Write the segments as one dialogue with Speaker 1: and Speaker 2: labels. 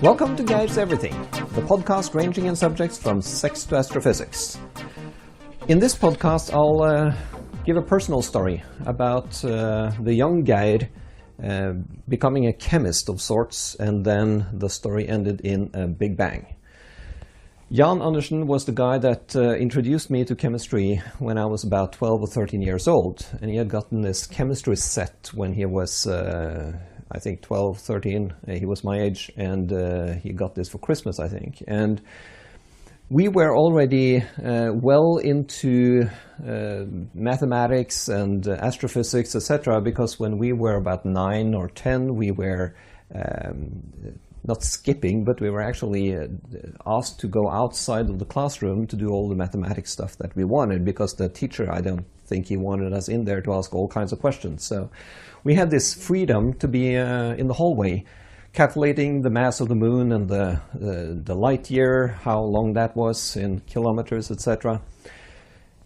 Speaker 1: Welcome to Geir's Everything, the podcast ranging in subjects from sex to astrophysics. In this podcast, I'll give a personal story about the young Geir becoming a chemist of sorts, and then the story ended in a big bang. Jan Andersen was the guy that introduced me to chemistry when I was about 12 or 13 years old, and he had gotten this chemistry set when he was, I think, 12, 13. He was my age, and he got this for Christmas, I think. And we were already well into mathematics and astrophysics, etc., because when we were about 9 or 10, we were not skipping, but we were actually asked to go outside of the classroom to do all the mathematics stuff that we wanted, because the teacher, I don't think he wanted us in there to ask all kinds of questions. So we had this freedom to be in the hallway, calculating the mass of the moon and the light year, how long that was in kilometers, etc.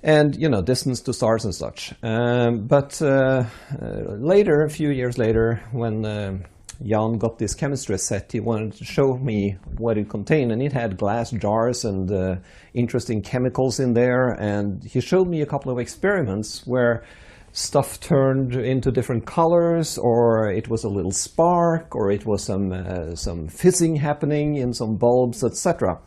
Speaker 1: And, you know, distance to stars and such. But later, a few years later, when Jan got this chemistry set, he wanted to show me what it contained, and it had glass jars and interesting chemicals in there, and he showed me a couple of experiments where stuff turned into different colors, or it was a little spark, or it was some fizzing happening in some bulbs, etc.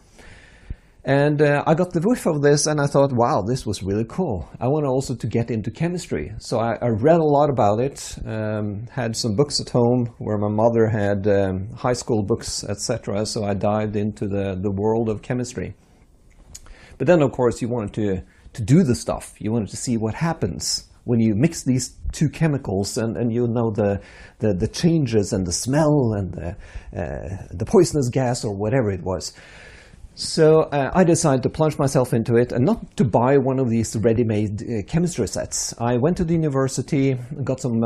Speaker 1: And I got the whiff of this, and I thought, wow, this was really cool. I want also to get into chemistry. So I read a lot about it, had some books at home where my mother had high school books, etc. So I dived into the world of chemistry. But then, of course, you wanted to do the stuff. You wanted to see what happens when you mix these two chemicals, and you know the changes and the smell and the poisonous gas or whatever it was. So I decided to plunge myself into it, and not to buy one of these ready-made chemistry sets. I went to the university, got some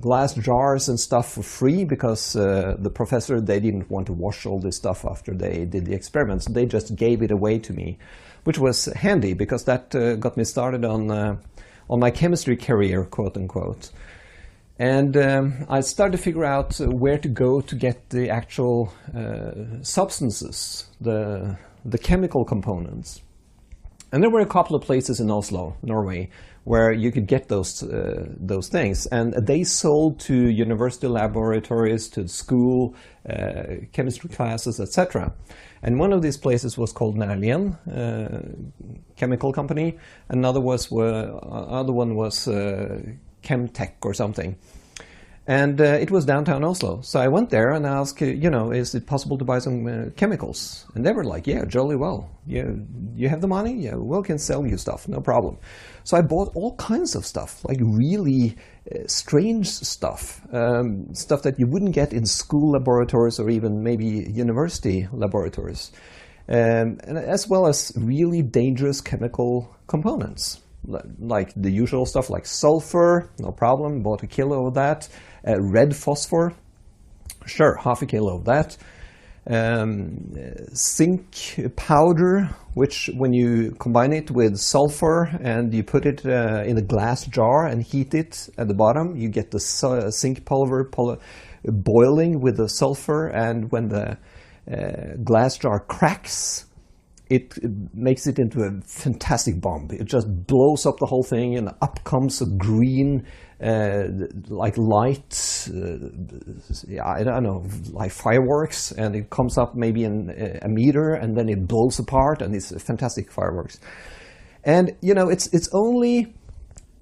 Speaker 1: glass jars and stuff for free, because the professor, they didn't want to wash all this stuff after they did the experiments. They just gave it away to me, which was handy, because that got me started on my chemistry career, quote-unquote. And I started to figure out where to go to get the actual substances, the chemical components. And there were a couple of places in Oslo, Norway, where you could get those things. And they sold to university laboratories, to school, chemistry classes, etc. And one of these places was called Nærlien Chemical Company. Another one was Chemtech or something. And it was downtown Oslo. So I went there and asked, is it possible to buy some chemicals? And they were like, yeah, jolly well. You have the money? Yeah, we can sell you stuff, no problem. So I bought all kinds of stuff, like really strange stuff, stuff that you wouldn't get in school laboratories or even maybe university laboratories, and as well as really dangerous chemical components. Like the usual stuff like sulfur, no problem, bought a kilo of that. Red phosphor, sure, half a kilo of that. Zinc powder, which when you combine it with sulfur and you put it in a glass jar and heat it at the bottom, you get the zinc pulver boiling with the sulfur, and when the glass jar cracks, it makes it into a fantastic bomb. It just blows up the whole thing, and up comes a green, like light, I don't know, like fireworks, and it comes up maybe in a meter, and then it blows apart, and it's fantastic fireworks. And, it's only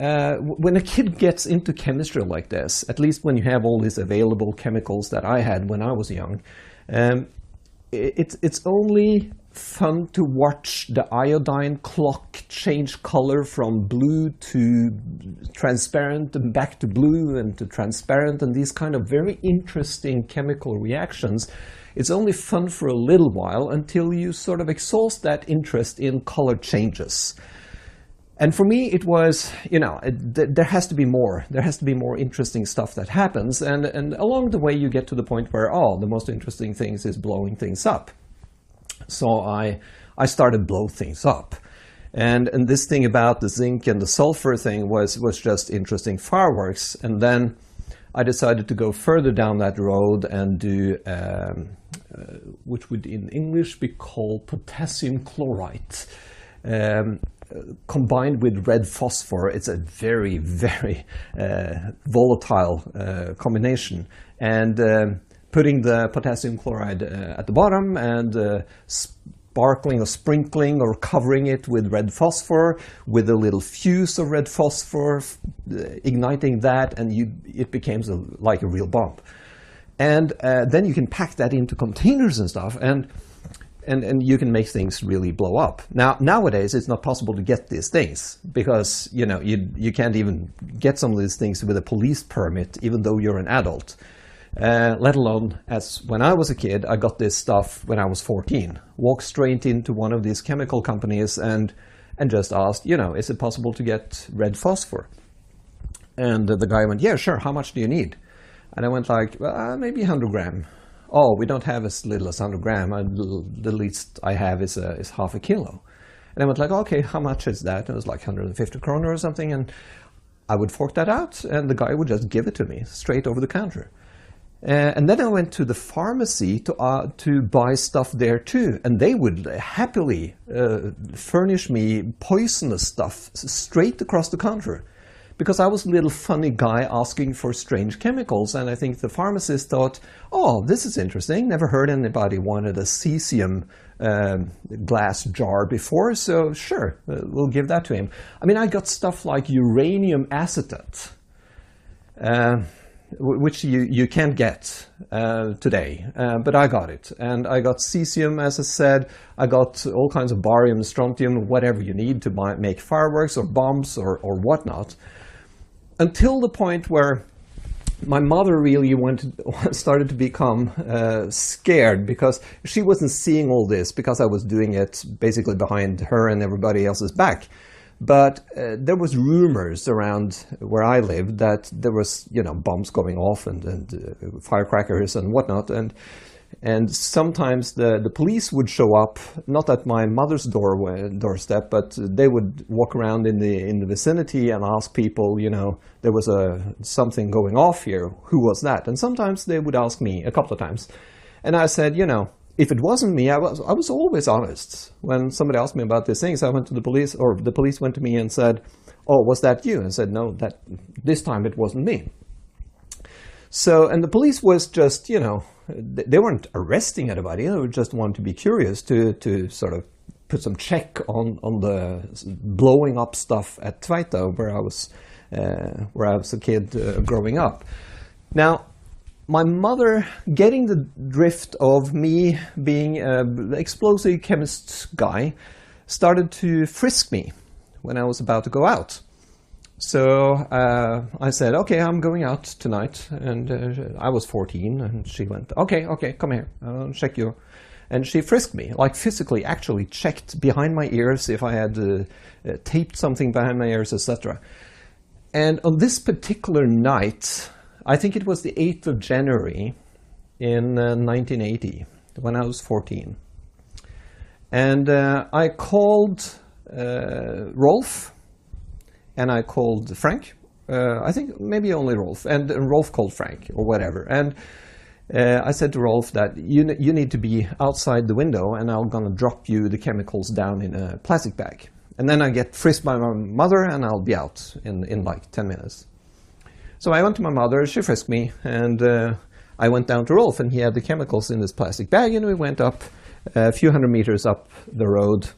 Speaker 1: when a kid gets into chemistry like this, at least when you have all these available chemicals that I had when I was young, it's only fun to watch the iodine clock change color from blue to transparent and back to blue and to transparent, and these kind of very interesting chemical reactions. It's only fun for a little while until you sort of exhaust that interest in color changes. And for me, it was, there has to be more. There has to be more interesting stuff that happens. And along the way, you get to the point where, the most interesting things is blowing things up. So I started blow things up. And this thing about the zinc and the sulfur thing was just interesting fireworks. And then I decided to go further down that road and do, which would in English be called potassium chloride. Combined with red phosphor, it's a very, very volatile combination. And putting the potassium chloride at the bottom and sparkling or sprinkling or covering it with red phosphor, with a little fuse of red phosphor, igniting that, and it became like a real bomb. And then you can pack that into containers and stuff, and you can make things really blow up. Now, nowadays, it's not possible to get these things because, you know, you can't even get some of these things with a police permit, even though you're an adult. Let alone, as when I was a kid, I got this stuff when I was 14. Walked straight into one of these chemical companies and just asked, you know, is it possible to get red phosphor? And the guy went, yeah, sure, how much do you need? And I went like, well, maybe 100 gram. Oh, we don't have as little as 100 gram. The least I have is half a kilo. And I went like, okay, how much is that? And it was like 150 kroner or something. And I would fork that out, and the guy would just give it to me straight over the counter. And then I went to the pharmacy to buy stuff there too, and they would happily furnish me poisonous stuff straight across the counter, because I was a little funny guy asking for strange chemicals, and I think the pharmacist thought, oh, this is interesting, never heard anybody wanted a cesium glass jar before, so sure, we'll give that to him. I mean, I got stuff like uranium acetate, which you can't get today, but I got it. And I got cesium, as I said. I got all kinds of barium, strontium, whatever you need to make fireworks or bombs or whatnot. Until the point where my mother really started to become scared, because she wasn't seeing all this because I was doing it basically behind her and everybody else's back. But there was rumors around where I lived that there was, you know, bombs going off and firecrackers and whatnot, and sometimes the police would show up, not at my mother's doorstep, but they would walk around in the vicinity and ask people, you know, there was something going off here. Who was that? And sometimes they would ask me a couple of times, and I said, you know, if it wasn't me, I was always honest. When somebody asked me about these things, I went to the police, or the police went to me and said, oh, was that you? And I said, no, this time it wasn't me. So, and the police was just, you know, they weren't arresting anybody. They would just want to be curious to sort of put some check on the blowing up stuff at Tveita, where I was a kid growing up. Now, my mother, getting the drift of me being an explosive chemist guy, started to frisk me when I was about to go out. So I said, okay, I'm going out tonight. And I was 14, and she went, okay, come here, I'll check you. And she frisked me, like physically actually checked behind my ears if I had taped something behind my ears, etc. And on this particular night, I think it was the 8th of January in 1980, when I was 14. And I called Rolf, and I called Frank. I think maybe only Rolf, and Rolf called Frank, or whatever. And I said to Rolf that you need to be outside the window, and I'm going to drop you the chemicals down in a plastic bag. And then I get frisked by my mother, and I'll be out in like 10 minutes. So I went to my mother, she frisked me, and I went down to Rolf, and he had the chemicals in this plastic bag, and we went up a few hundred meters up the road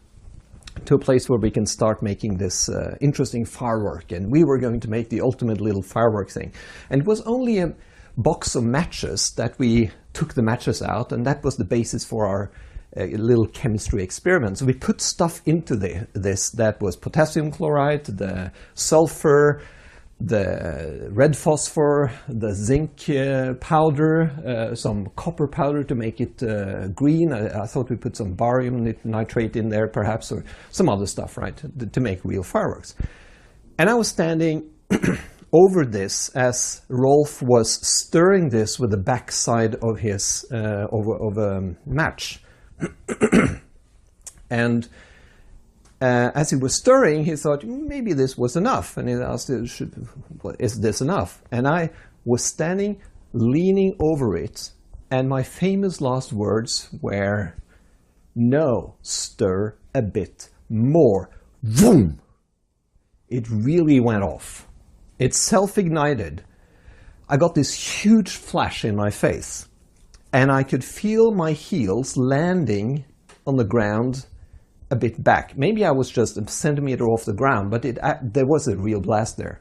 Speaker 1: to a place where we can start making this interesting firework. And we were going to make the ultimate little firework thing. And it was only a box of matches that we took the matches out, and that was the basis for our little chemistry experiment. So we put stuff into this that was potassium chloride, the sulfur, the red phosphor, the zinc powder, some copper powder to make it green. I thought we put some barium nitrate in there perhaps, or some other stuff, right, to make real fireworks. And I was standing over this as Rolf was stirring this with the backside of his of a match. And as he was stirring, he thought, maybe this was enough. And he asked, is this enough? And I was standing, leaning over it. And my famous last words were, no, stir a bit more. Boom! It really went off. It self-ignited. I got this huge flash in my face. And I could feel my heels landing on the ground a bit back. Maybe I was just a centimeter off the ground, but there was a real blast there.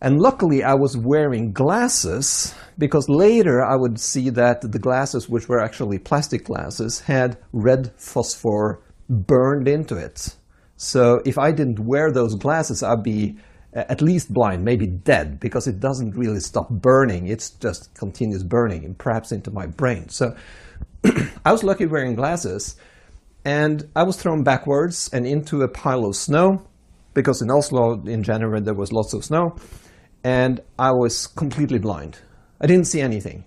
Speaker 1: And luckily I was wearing glasses, because later I would see that the glasses, which were actually plastic glasses, had red phosphor burned into it. So if I didn't wear those glasses, I'd be at least blind, maybe dead, because it doesn't really stop burning. It's just continuous burning, and perhaps into my brain. So I was lucky wearing glasses. And I was thrown backwards and into a pile of snow, because in Oslo in January there was lots of snow, and I was completely blind. I didn't see anything.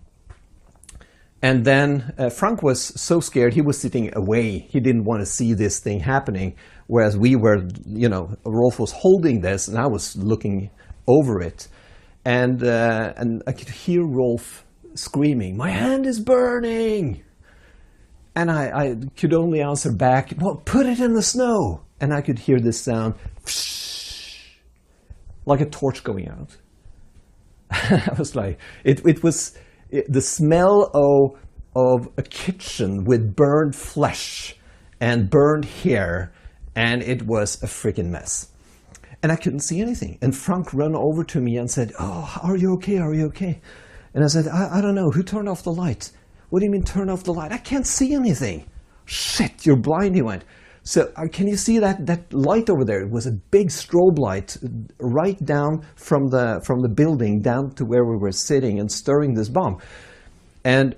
Speaker 1: And then Frank was so scared, he was sitting away. He didn't want to see this thing happening, whereas we were, Rolf was holding this and I was looking over it. And I could hear Rolf screaming, "My hand is burning!" And I could only answer back, "Well, put it in the snow." And I could hear this sound, like a torch going out. I was like, it was the smell of a kitchen with burned flesh and burned hair, and it was a freaking mess. And I couldn't see anything. And Frank ran over to me and said, "Oh, are you okay? Are you okay?" And I said, I don't know. Who turned off the light? "What do you mean turn off the light? I can't see anything." "Shit, you're blind," he went. "So can you see that light over there?" It was a big strobe light right down from the building down to where we were sitting and stirring this bomb. And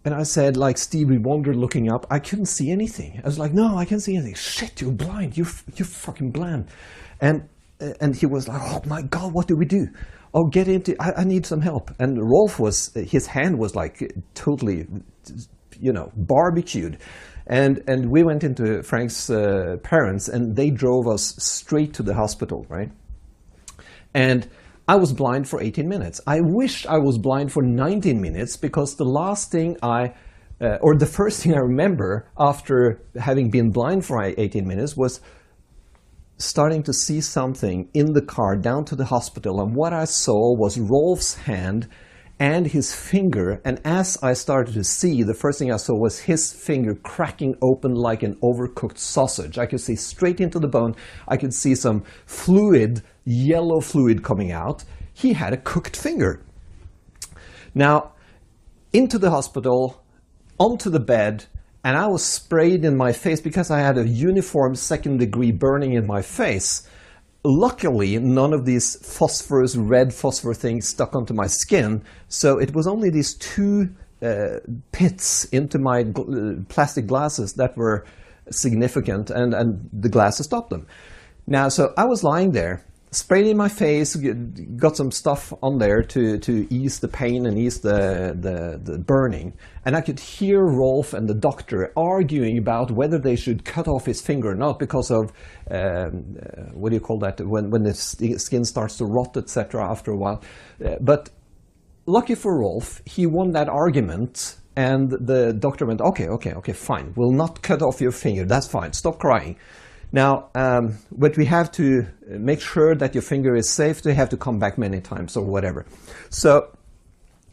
Speaker 1: I said, like Stevie Wonder looking up, I couldn't see anything. I was like, "No, I can't see anything." "Shit, you're blind. You're fucking blind." And he was like, "Oh my God, what do we do?" "Oh, get into, I need some help." And Rolf his hand was like totally, barbecued. And we went into Frank's parents, and they drove us straight to the hospital, right? And I was blind for 18 minutes. I wish I was blind for 19 minutes, because the last thing the first thing I remember after having been blind for 18 minutes was starting to see something in the car down to the hospital, and what I saw was Rolf's hand and his finger, and as I started to see, the first thing I saw was his finger cracking open like an overcooked sausage. I could see straight into the bone. I could see some fluid, yellow fluid coming out. He had a cooked finger. Now, into the hospital, onto the bed, and I was sprayed in my face because I had a uniform second-degree burning in my face. Luckily, none of these red phosphor things stuck onto my skin, so it was only these two pits into my plastic glasses that were significant, and the glasses stopped them. Now, so I was lying there, sprayed in my face, got some stuff on there to ease the pain and ease the burning. And I could hear Rolf and the doctor arguing about whether they should cut off his finger or not because of, what do you call that, when the skin starts to rot, etc. after a while. But lucky for Rolf, he won that argument, and the doctor went, okay, fine, we'll not cut off your finger, that's fine, stop crying. Now, but we have to make sure that your finger is safe. They have to come back many times or whatever. So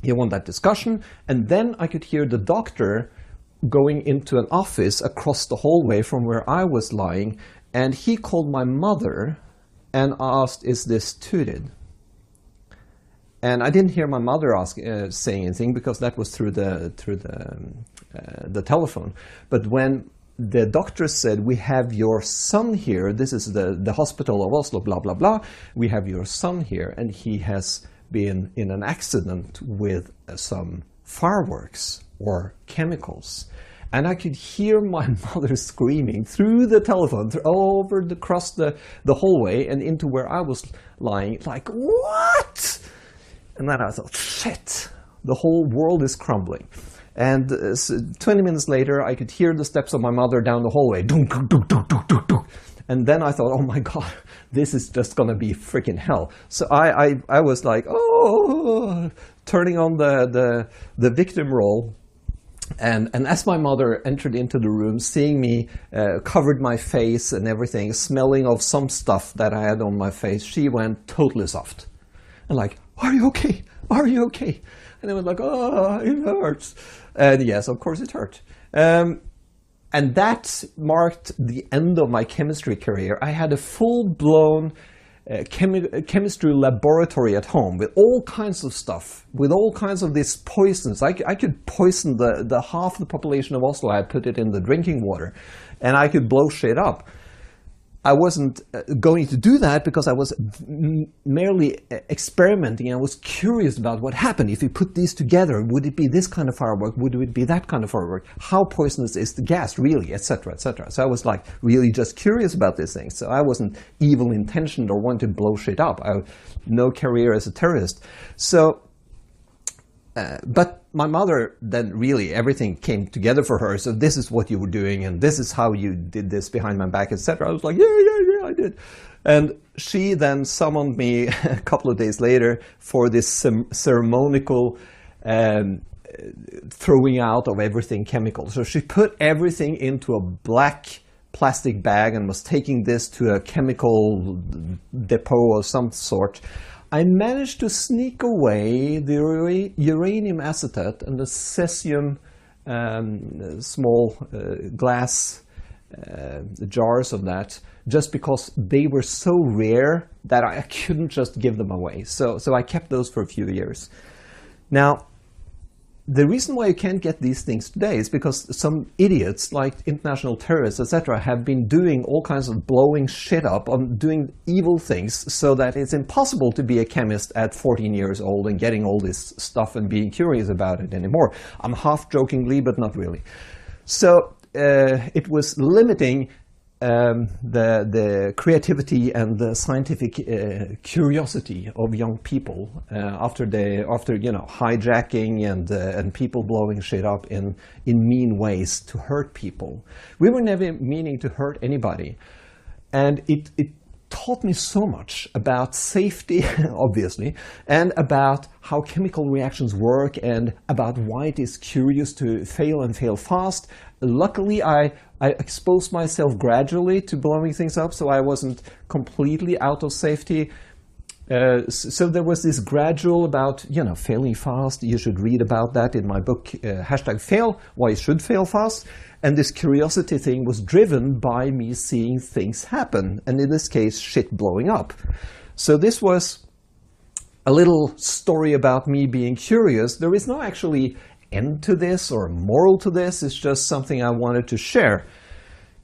Speaker 1: he won that discussion, and then I could hear the doctor going into an office across the hallway from where I was lying, and he called my mother and asked, "Is this Turid?" And I didn't hear my mother saying anything, because that was through the telephone. But when the doctor said, "We have your son here, this is the hospital of Oslo, blah, blah, blah. We have your son here, and he has been in an accident with some fireworks or chemicals." And I could hear my mother screaming through the telephone, across the hallway and into where I was lying, like, "What?" And then I thought, shit, the whole world is crumbling. And 20 minutes later, I could hear the steps of my mother down the hallway. Dunk, dunk, dunk, dunk, dunk, dunk, dunk. And then I thought, oh my God, this is just going to be freaking hell. So I was like, oh, turning on the victim role. And as my mother entered into the room, seeing me, covered my face and everything, smelling of some stuff that I had on my face, she went totally soft. And like, are you okay? Are you okay? And I went like, oh, it hurts. And yes, of course it hurt. And that marked the end of my chemistry career. I had a full-blown chemistry laboratory at home with all kinds of stuff, with all kinds of these poisons. I could poison the half the population of Oslo. I put it in the drinking water, and I could blow shit up. I wasn't going to do that because I was merely experimenting. I was curious about what happened if you put these together. Would it be this kind of firework? Would it be that kind of firework? How poisonous is the gas really, etc., etc. So I was like really just curious about these things. So I wasn't evil intentioned or wanted to blow shit up. I had no career as a terrorist. So, but my mother, then really everything came together for her. So this is what you were doing, and this is how you did this behind my back, etc. I was like, yeah, I did. And she then summoned me a couple of days later for this ceremonial throwing out of everything chemical. So she put everything into a black plastic bag and was taking this to a chemical depot of some sort. I managed to sneak away the uranium acetate and the cesium small glass jars of that, just because they were so rare that I couldn't just give them away. So I kept those for a few years. Now, the reason why you can't get these things today is because some idiots, like international terrorists, etc., have been doing all kinds of blowing shit up, on doing evil things, so that it's impossible to be a chemist at 14 years old and getting all this stuff and being curious about it anymore. I'm half jokingly, but not really. So it was limiting the creativity and the scientific curiosity of young people after hijacking and people blowing shit up in mean ways to hurt people. We were never meaning to hurt anybody, and it taught me so much about safety, obviously, and about how chemical reactions work, and about why it is curious to fail and fail fast. Luckily, I exposed myself gradually to blowing things up, so I wasn't completely out of safety. So there was this gradual about, failing fast. You should read about that in my book, #fail, why you should fail fast. And this curiosity thing was driven by me seeing things happen, and in this case, shit blowing up. So this was a little story about me being curious. There is no actually end to this or moral to this. It's just something I wanted to share.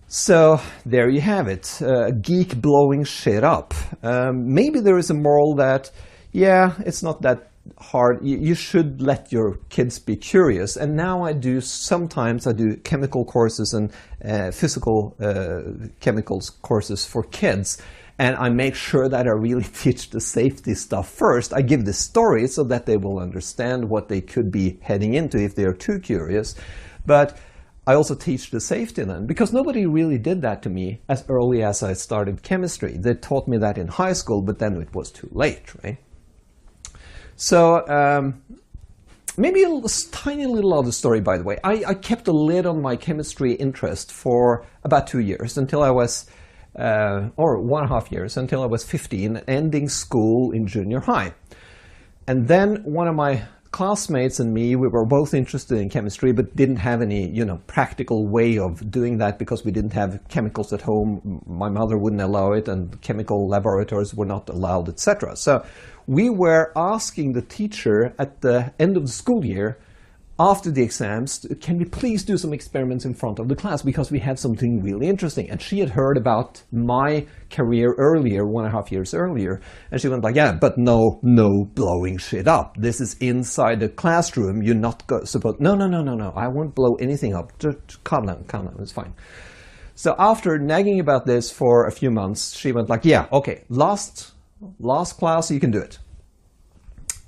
Speaker 1: So there you have it, a geek blowing shit up. Maybe there is a moral that, yeah, it's not that hard. You should let your kids be curious. And now sometimes I do chemical courses and physical chemicals courses for kids. And I make sure that I really teach the safety stuff first. I give the story so that they will understand what they could be heading into if they are too curious. But I also teach the safety then, because nobody really did that to me as early as I started chemistry. They taught me that in high school, but then it was too late, right? So maybe a tiny little other story, by the way. I kept a lid on my chemistry interest for about 2 years, until I was or 1.5 years, until I was 15, ending school in junior high. And then one of my classmates and me, we were both interested in chemistry, but didn't have any, practical way of doing that because we didn't have chemicals at home. My mother wouldn't allow it, and chemical laboratories were not allowed, etc. So we were asking the teacher at the end of the school year, after the exams, can we please do some experiments in front of the class, because we had something really interesting. And she had heard about my career earlier, 1.5 years earlier, and she went like, yeah, but no blowing shit up. This is inside the classroom. You're not supposed. No, I won't blow anything up. Just calm down, it's fine. So after nagging about this for a few months, she went like, yeah, okay, last class you can do it.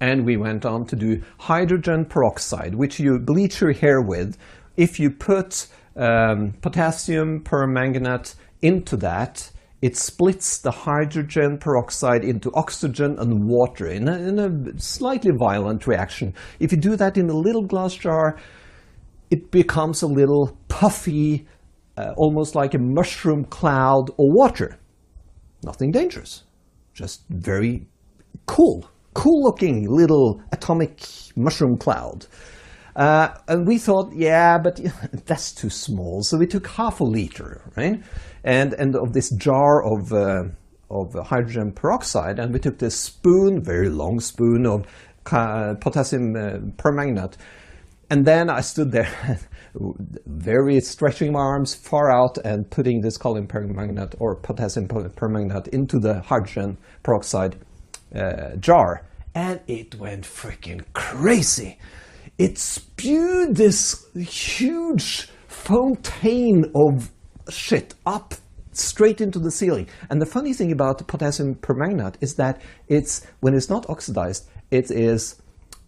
Speaker 1: And we went on to do hydrogen peroxide, which you bleach your hair with. If you put potassium permanganate into that, it splits the hydrogen peroxide into oxygen and water in a slightly violent reaction. If you do that in a little glass jar, it becomes a little puffy, almost like a mushroom cloud of water. Nothing dangerous, just very cool-looking little atomic mushroom cloud. And we thought, yeah, but that's too small. So we took half a liter, right? And of this jar of hydrogen peroxide, and we took this spoon, very long spoon of potassium permanganate. And then I stood there, very stretching my arms far out and putting this calcium permanganate or potassium permanganate into the hydrogen peroxide jar. And it went freaking crazy. It spewed this huge fontaine of shit up straight into the ceiling. And the funny thing about potassium permanganate is that when it's not oxidized, it is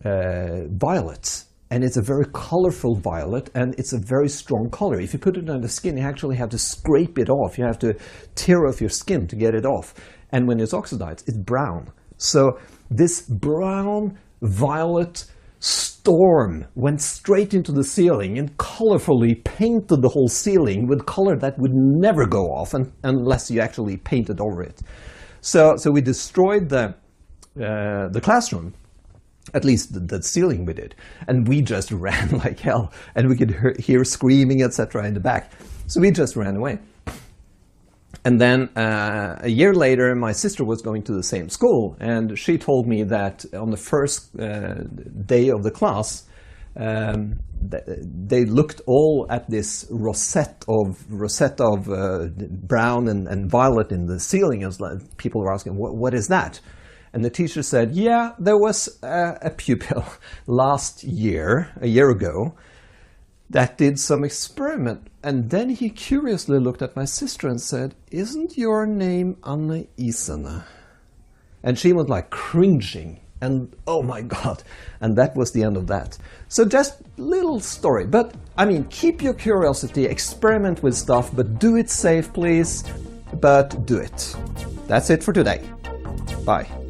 Speaker 1: violet. And it's a very colorful violet, and it's a very strong color. If you put it on the skin, you actually have to scrape it off. You have to tear off your skin to get it off. And when it's oxidized, it's brown. So this brown violet storm went straight into the ceiling and colorfully painted the whole ceiling with color that would never go off unless you actually painted over it. So we destroyed the classroom, at least the ceiling we did, and we just ran like hell, and we could hear screaming, etc. in the back. So we just ran away. And then a year later, my sister was going to the same school, and she told me that on the first day of the class, they looked all at this rosette of brown and violet in the ceiling. And people were asking, what is that? And the teacher said, yeah, there was a pupil last year, a year ago, that did some experiment. And then he curiously looked at my sister and said, isn't your name Anne Isene? And she was like cringing. And oh my God. And that was the end of that. So just little story. But I mean, keep your curiosity, experiment with stuff, but do it safe, please. But do it. That's it for today. Bye.